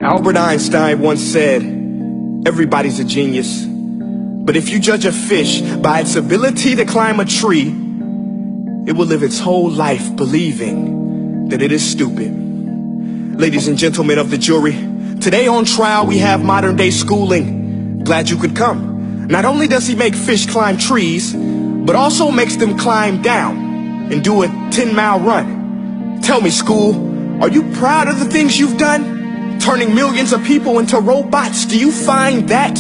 Albert Einstein once said, everybody's a genius. But if you judge a fish by its ability to climb a tree, it will live its whole life believing that it is stupid. Ladies and gentlemen of the jury, today on trial we have modern day schooling. Glad you could come. Not only does he make fish climb trees, but also makes them climb down and do a 10-mile run. Tell me, school, are you proud of the things you've done? Turning millions of people into robots, do you find that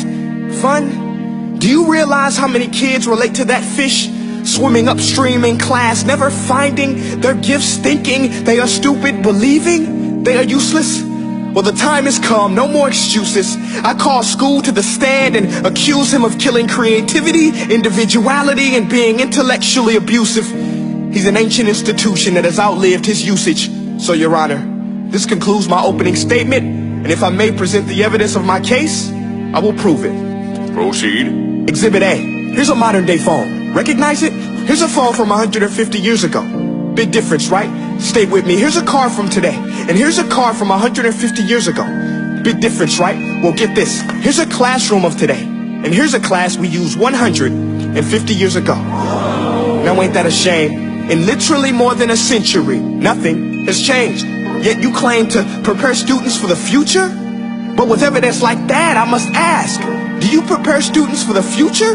fun? Do you realize how many kids relate to that fish swimming upstream in class, never finding their gifts, thinking they are stupid, believing they are useless? Well, the time has come, no more excuses. I call school to the stand and accuse him of killing creativity, individuality, and being intellectually abusive. He's an ancient institution that has outlived his usage. So, Your Honor, this concludes my opening statement, and if I may present the evidence of my case, I will prove it. Proceed. Exhibit A. Here's a modern day phone. Recognize it? Here's a phone from 150 years ago. Big difference, right? Stay with me. Here's a car from today, and here's a car from 150 years ago. Big difference, right? Well, get this. Here's a classroom of today, and here's a class we used 150 years ago. Now ain't that a shame? In literally more than a century, nothing has changed. Yet you claim to prepare students for the future? But with evidence like that, I must ask, do you prepare students for the future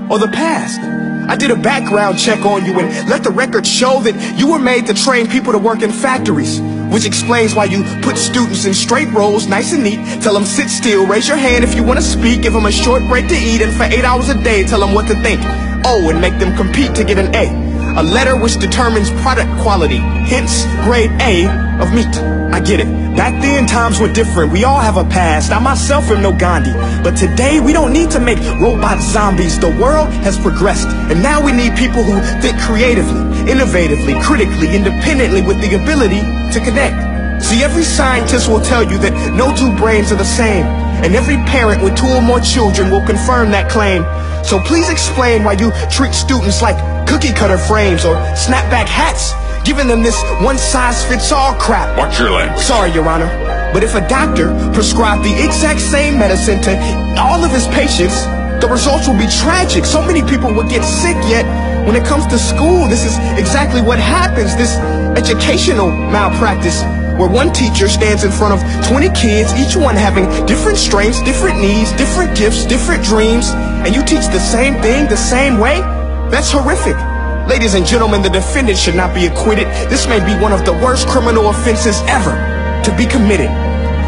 or the past? I did a background check on you and let the record show that you were made to train people to work in factories, which explains why you put students in straight rows, nice and neat, tell them sit still, raise your hand if you want to speak, give them a short break to eat, and for 8 hours a day tell them what to think. Oh, and make them compete to get an A. A letter which determines product quality, hence grade A of meat. I get it. Back then, times were different. We all have a past. I myself am no Gandhi. But today, we don't need to make robot zombies. The world has progressed. And now we need people who think creatively, innovatively, critically, independently, with the ability to connect. See, every scientist will tell you that no two brains are the same. And every parent with 2 or more children will confirm that claim. So please explain why you treat students like cookie cutter frames or snapback hats, giving them this one-size-fits-all crap. Watch your language. Sorry, Your Honor, but if a doctor prescribed the exact same medicine to all of his patients, the results will be tragic. So many people will get sick, yet when it comes to school, this is exactly what happens. This educational malpractice, where one teacher stands in front of 20 kids, each one having different strengths, different needs, different gifts, different dreams, and you teach the same thing the same way? That's horrific. Ladies and gentlemen, the defendant should not be acquitted. This may be one of the worst criminal offenses ever to be committed.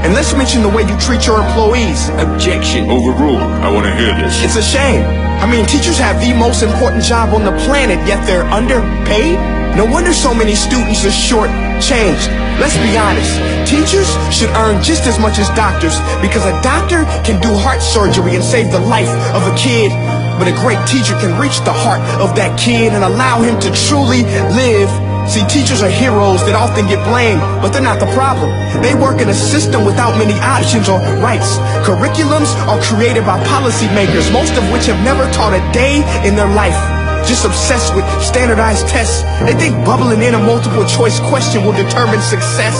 And let's mention the way you treat your employees. Objection. Overruled. I want to hear this. It's a shame. I mean, teachers have the most important job on the planet, yet they're underpaid? No wonder so many students are short-changed. Let's be honest. Teachers should earn just as much as doctors, because a doctor can do heart surgery and save the life of a kid. But a great teacher can reach the heart of that kid and allow him to truly live. See, teachers are heroes that often get blamed, but they're not the problem. They work in a system without many options or rights. Curriculums are created by policymakers, most of which have never taught a day in their life. Just obsessed with standardized tests. They think bubbling in a multiple choice question will determine success.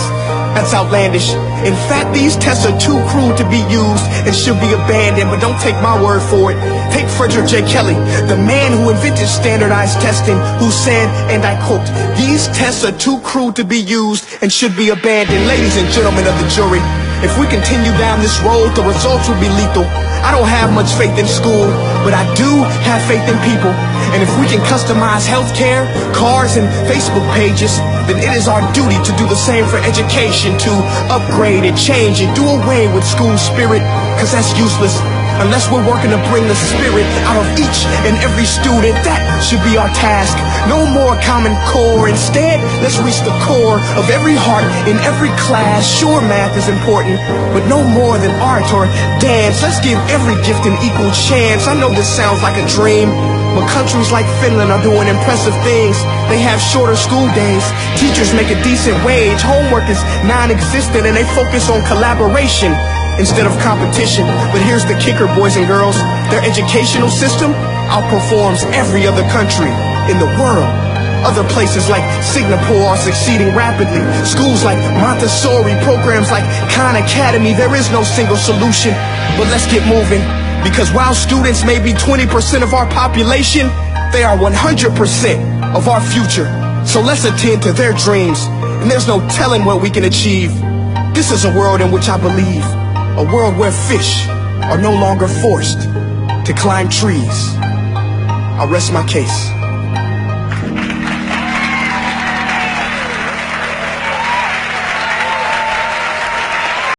That's outlandish. In fact, these tests are too cruel to be used and should be abandoned, but don't take my word for it. Take Frederick J. Kelly, the man who invented standardized testing, who said, and I quote, "These tests are too cruel to be used and should be abandoned." Ladies and gentlemen of the jury, if we continue down this road, the results will be lethal. I don't have much faith in school, but I do have faith in people. And if we can customize healthcare, cars, and Facebook pages, then it is our duty to do the same for education, to upgrade and change and do away with school spirit, because that's useless. Unless we're working to bring the spirit out of each and every student, that should be our task. No more Common Core. Instead, let's reach the core of every heart in every class. Sure, math is important, but no more than art or dance. Let's give every gift an equal chance. I know this sounds like a dream, but countries like Finland are doing impressive things. They have shorter school days. Teachers make a decent wage. Homework is non-existent, and they focus on collaboration instead of competition. But here's the kicker, boys and girls. Their educational system outperforms every other country in the world. Other places like Singapore are succeeding rapidly. Schools like Montessori, programs like Khan Academy. There is no single solution, but let's get moving. Because while students may be 20% of our population, they are 100% of our future. So let's attend to their dreams, and there's no telling what we can achieve. This is a world in which I believe, a world where fish are no longer forced to climb trees. I'll rest my case.